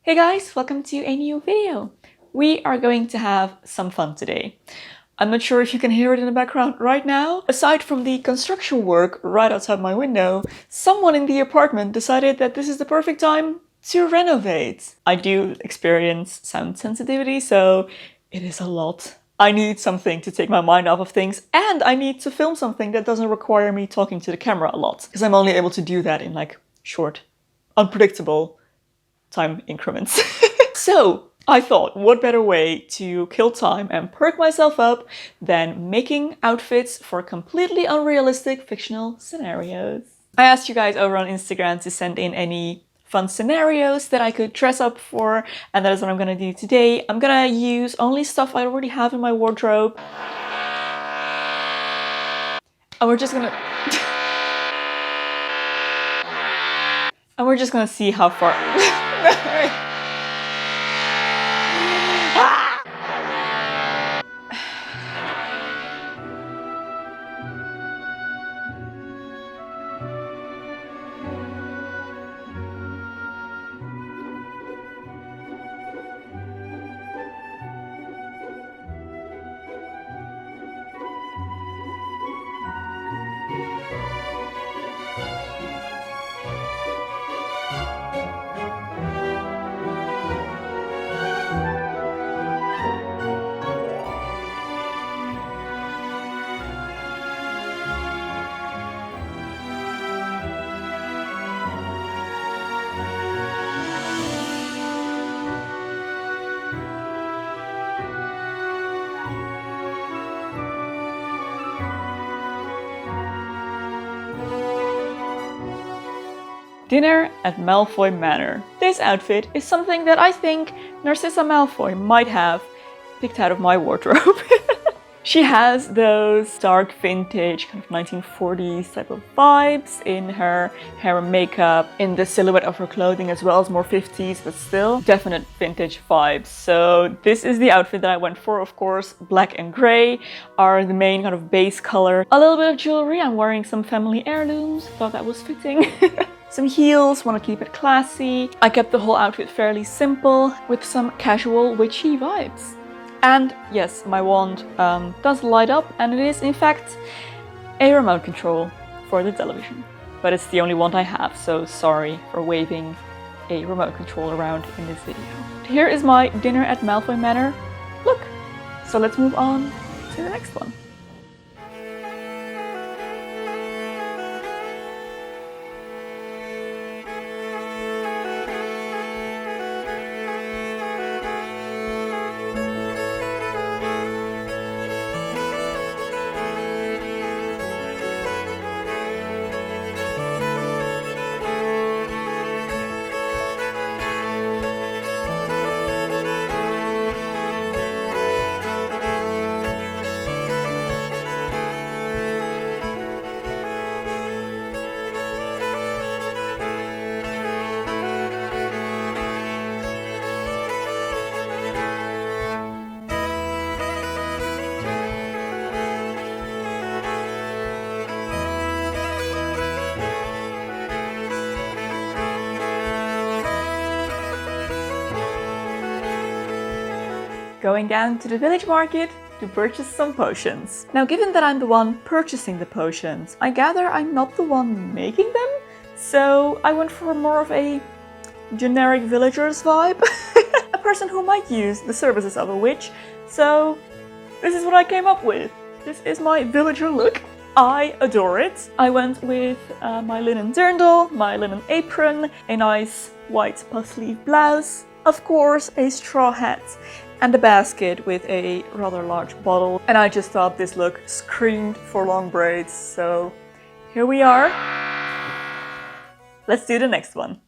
Hey guys, welcome to a new video. We are going to have some fun today. I'm not sure if you can hear it in the background right now. Aside from the construction work right outside my window, someone in the apartment decided that this is the perfect time to renovate. I do experience sound sensitivity, so it is a lot. I need something to take my mind off of things, and I need to film something that doesn't require me talking to the camera a lot, because I'm only able to do that in like short, unpredictable time increments. So I thought, what better way to kill time and perk myself up than making outfits for completely unrealistic fictional scenarios. I asked you guys over on Instagram to send in any fun scenarios that I could dress up for, and that is what I'm gonna do today. I'm gonna use only stuff I already have in my wardrobe. And we're just gonna see how far Dinner at Malfoy Manor. This outfit is something that I think Narcissa Malfoy might have picked out of my wardrobe. She has those dark vintage kind of 1940s type of vibes in her hair and makeup, in the silhouette of her clothing as well as more 50s, but still definite vintage vibes. So this is the outfit that I went for. Of course, black and gray are the main kind of base color. A little bit of jewelry. I'm wearing some family heirlooms. Thought that was fitting. Some heels, want to keep it classy. I kept the whole outfit fairly simple with some casual witchy vibes. And yes, my wand does light up, and it is in fact a remote control for the television. But it's the only wand I have, so sorry for waving a remote control around in this video. Here is my dinner at Malfoy Manor look. So let's move on to the next one. Going down to the village market to purchase some potions. Now, given that I'm the one purchasing the potions, I gather I'm not the one making them, so I went for more of a generic villager's vibe. A person who might use the services of a witch, so this is what I came up with. This is my villager look. I adore it. I went with my linen dirndl, my linen apron, a nice white puff sleeve blouse, of course a straw hat, and a basket with a rather large bottle. And I just thought this look screamed for long braids, so here we are. Let's do the next one.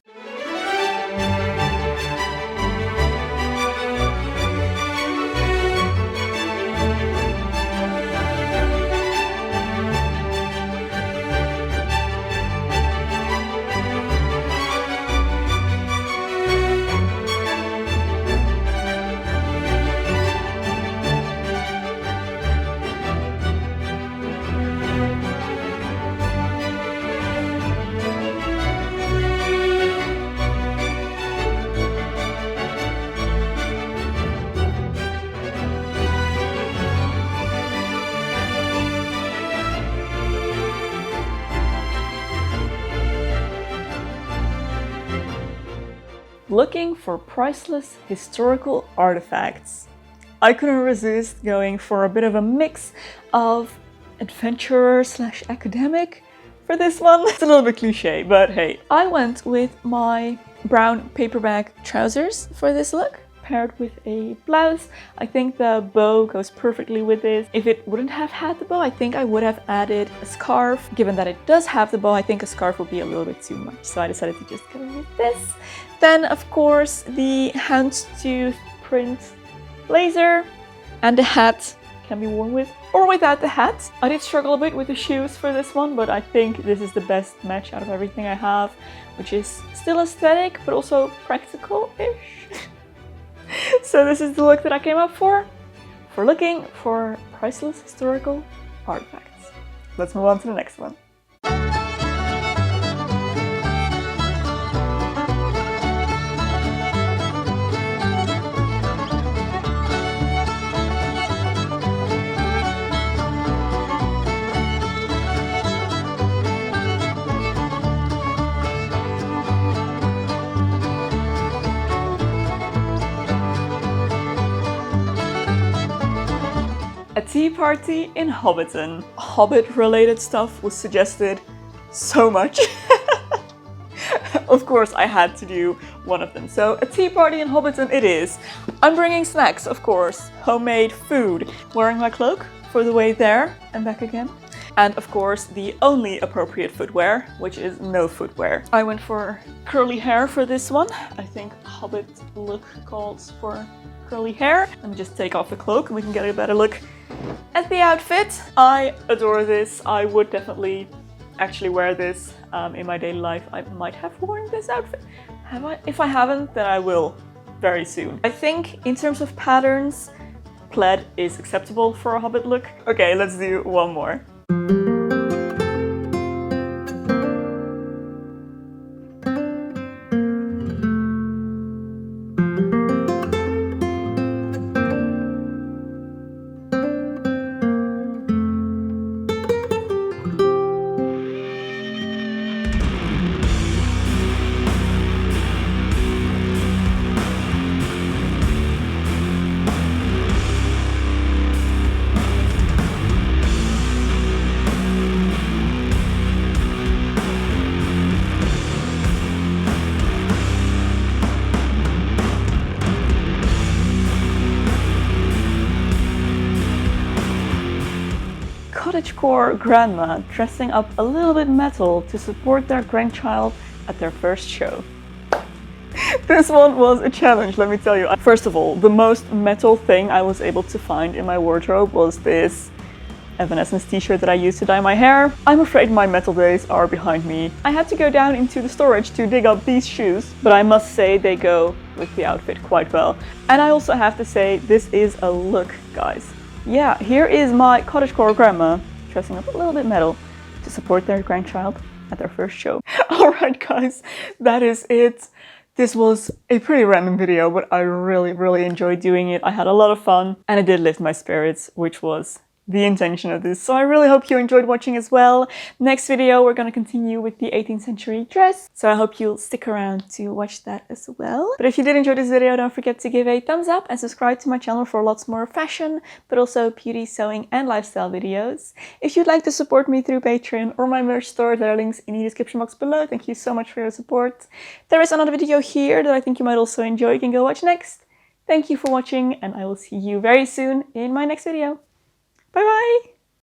looking for priceless historical artifacts. I couldn't resist going for a bit of a mix of adventurer / academic for this one. It's a little bit cliche, but hey. I went with my brown paperback trousers for this look, paired with a blouse. I think the bow goes perfectly with this. If it wouldn't have had the bow, I think I would have added a scarf. Given that it does have the bow, I think a scarf would be a little bit too much, so I decided to just go with this. Then, of course, the houndstooth print blazer, and the hat can be worn with or without the hat. I did struggle a bit with the shoes for this one, but I think this is the best match out of everything I have, which is still aesthetic, but also practical-ish. So this is the look that I came up for looking for priceless historical artifacts. Let's move on to the next one. A tea party in Hobbiton. Hobbit-related stuff was suggested so much. Of course, I had to do one of them. So, a tea party in Hobbiton it is. I'm bringing snacks, of course. Homemade food. Wearing my cloak for the way there and back again. And of course, the only appropriate footwear, which is no footwear. I went for curly hair for this one. I think Hobbit look calls for curly hair. Let me just take off the cloak and we can get a better look at the outfit. I adore this. I would definitely actually wear this in my daily life. I might have worn this outfit. Have I? If I haven't, then I will very soon. I think in terms of patterns, plaid is acceptable for a Hobbit look. Okay, let's do one more. Cottagecore grandma dressing up a little bit metal to support their grandchild at their first show. This one was a challenge, let me tell you. First of all, the most metal thing I was able to find in my wardrobe was this Evanescence t-shirt that I used to dye my hair. I'm afraid my metal days are behind me. I had to go down into the storage to dig up these shoes, but I must say they go with the outfit quite well. And I also have to say, this is a look, guys. Yeah, here is my cottagecore grandma dressing up a little bit metal to support their grandchild at their first show. Alright guys, that is it. This was a pretty random video, but I really enjoyed doing it. I had a lot of fun and it did lift my spirits, which was the intention of this. So I really hope you enjoyed watching as well. Next video, we're gonna continue with the 18th century dress. So I hope you'll stick around to watch that as well. But if you did enjoy this video, don't forget to give a thumbs up and subscribe to my channel for lots more fashion, but also beauty, sewing and lifestyle videos. If you'd like to support me through Patreon or my merch store, there are links in the description box below. Thank you so much for your support. There is another video here that I think you might also enjoy. You can go watch next. Thank you for watching and I will see you very soon in my next video. Bye bye!